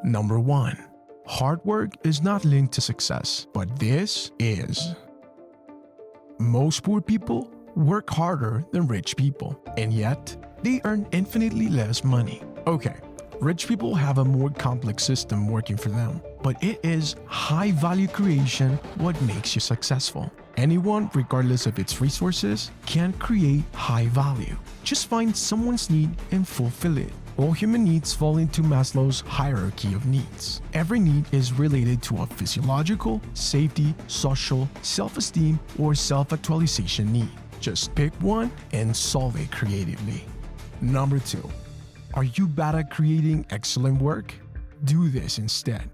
Number 1. Hard work is not linked to success, but this is. Most poor people work harder than rich people, and yet they earn infinitely less money. Okay, rich people have a more complex system working for them, but it is high value creation what makes you successful. Anyone, regardless of its resources, can create high value. Just find someone's need and fulfill it. All human needs fall into Maslow's hierarchy of needs. Every need is related to a physiological, safety, social, self-esteem, or self-actualization need. Just pick one and solve it creatively. Number 2. Are you bad at creating excellent work? Do this instead.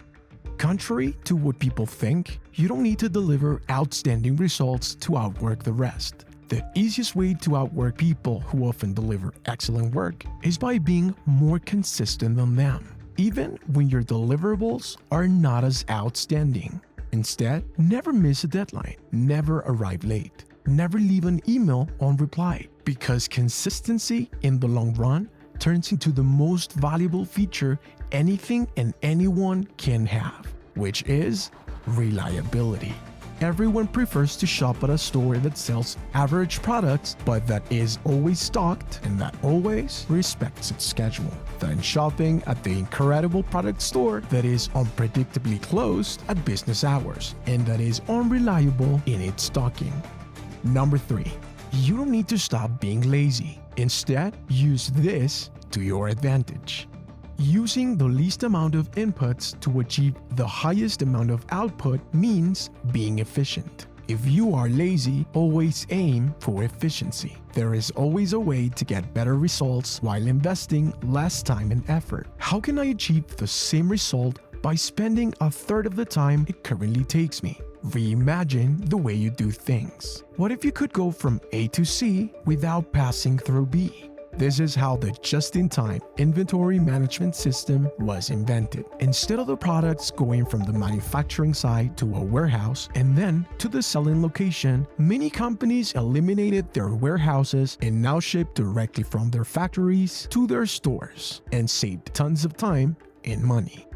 Contrary to what people think, you don't need to deliver outstanding results to outwork the rest. The easiest way to outwork people who often deliver excellent work is by being more consistent than them, even when your deliverables are not as outstanding. Instead, never miss a deadline, never arrive late, never leave an email unreplied, because consistency in the long run turns into the most valuable feature anything and anyone can have, which is reliability. Everyone prefers to shop at a store that sells average products but that is always stocked and that always respects its schedule, than shopping at the incredible product store that is unpredictably closed at business hours and that is unreliable in its stocking. Number 3. You don't need to stop being lazy. Instead, use this to your advantage. Using the least amount of inputs to achieve the highest amount of output means being efficient. If you are lazy, always aim for efficiency. There is always a way to get better results while investing less time and effort. How can I achieve the same result by spending a third of the time it currently takes me? Reimagine the way you do things. What if you could go from A to C without passing through B? This is how the just-in-time inventory management system was invented. Instead of the products going from the manufacturing site to a warehouse and then to the selling location, many companies eliminated their warehouses and now ship directly from their factories to their stores and saved tons of time and money.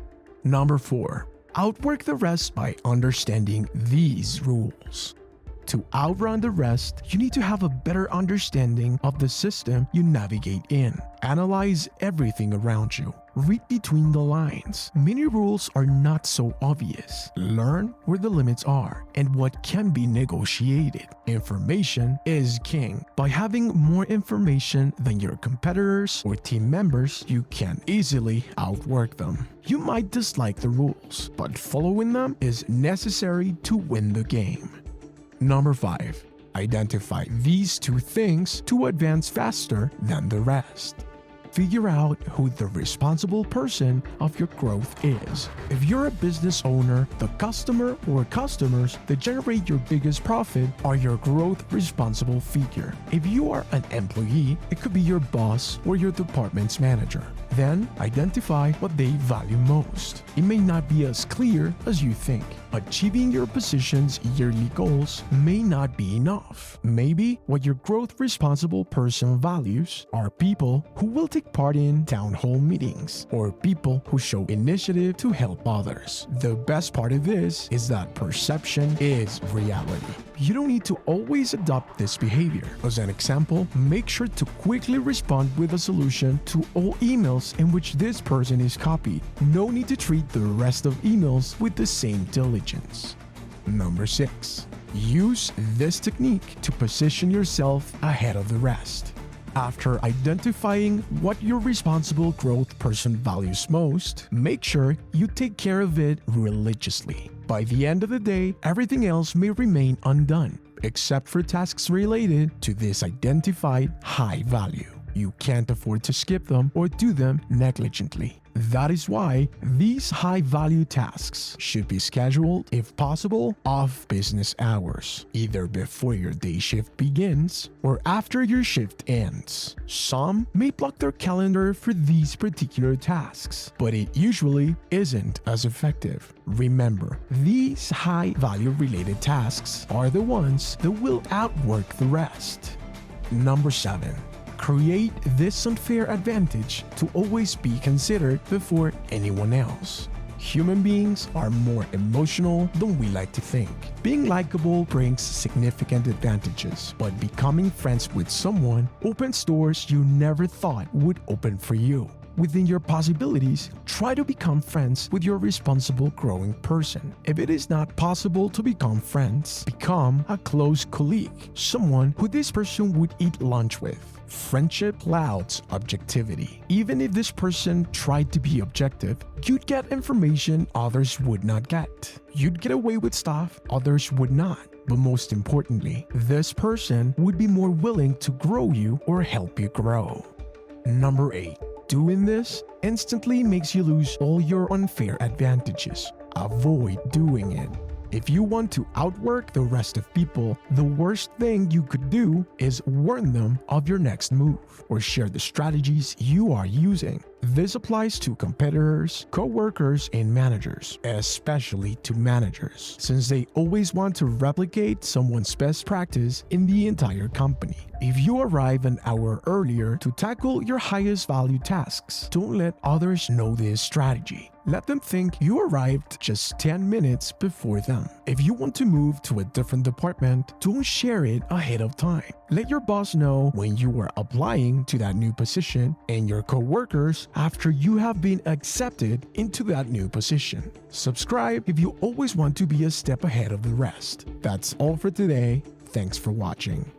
Number 4. Outwork the rest by understanding these rules. To outrun the rest, you need to have a better understanding of the system you navigate in. Analyze everything around you. Read between the lines. Many rules are not so obvious. Learn where the limits are and what can be negotiated. Information is king. By having more information than your competitors or team members, you can easily outwork them. You might dislike the rules, but following them is necessary to win the game. Number 5. Identify these 2 things to advance faster than the rest. Figure out who the responsible person of your growth is. If you're a business owner, the customer or customers that generate your biggest profit are your growth responsible figure. If you are an employee, it could be your boss or your department's manager. Then identify what they value most. It may not be as clear as you think. Achieving your position's yearly goals may not be enough. Maybe what your growth responsible person values are people who will take part in town hall meetings or people who show initiative to help others. The best part of this is that perception is reality. You don't need to always adopt this behavior. As an example, make sure to quickly respond with a solution to all emails in which this person is copied. No need to treat the rest of emails with the same diligence. Number 6. Use this technique to position yourself ahead of the rest. After identifying what your responsible growth person values most, make sure you take care of it religiously. By the end of the day, everything else may remain undone, except for tasks related to this identified high value. You can't afford to skip them or do them negligently. That is why these high-value tasks should be scheduled, if possible, off business hours, either before your day shift begins or after your shift ends. Some may block their calendar for these particular tasks, but it usually isn't as effective. Remember, these high-value related tasks are the ones that will outwork the rest. Number 7. create this unfair advantage to always be considered before anyone else. Human beings are more emotional than we like to think. Being likable brings significant advantages, but becoming friends with someone opens doors you never thought would open for you. Within your possibilities, try to become friends with your responsible growing person. If it is not possible to become friends, become a close colleague, someone who this person would eat lunch with. Friendship clouds objectivity. Even if this person tried to be objective, you'd get information others would not get. You'd get away with stuff others would not. But most importantly, this person would be more willing to grow you or help you grow. Number 8. Doing this instantly makes you lose all your unfair advantages. Avoid doing it. If you want to outwork the rest of people, the worst thing you could do is warn them of your next move or share the strategies you are using. This applies to competitors, co-workers, and managers, especially to managers, since they always want to replicate someone's best practice in the entire company. If you arrive an hour earlier to tackle your highest value tasks, don't let others know this strategy. Let them think you arrived just 10 minutes before them. If you want to move to a different department, don't share it ahead of time. Let your boss know when you are applying to that new position and your co-workers after you have been accepted into that new position. Subscribe if you always want to be a step ahead of the rest. That's all for today. Thanks for watching.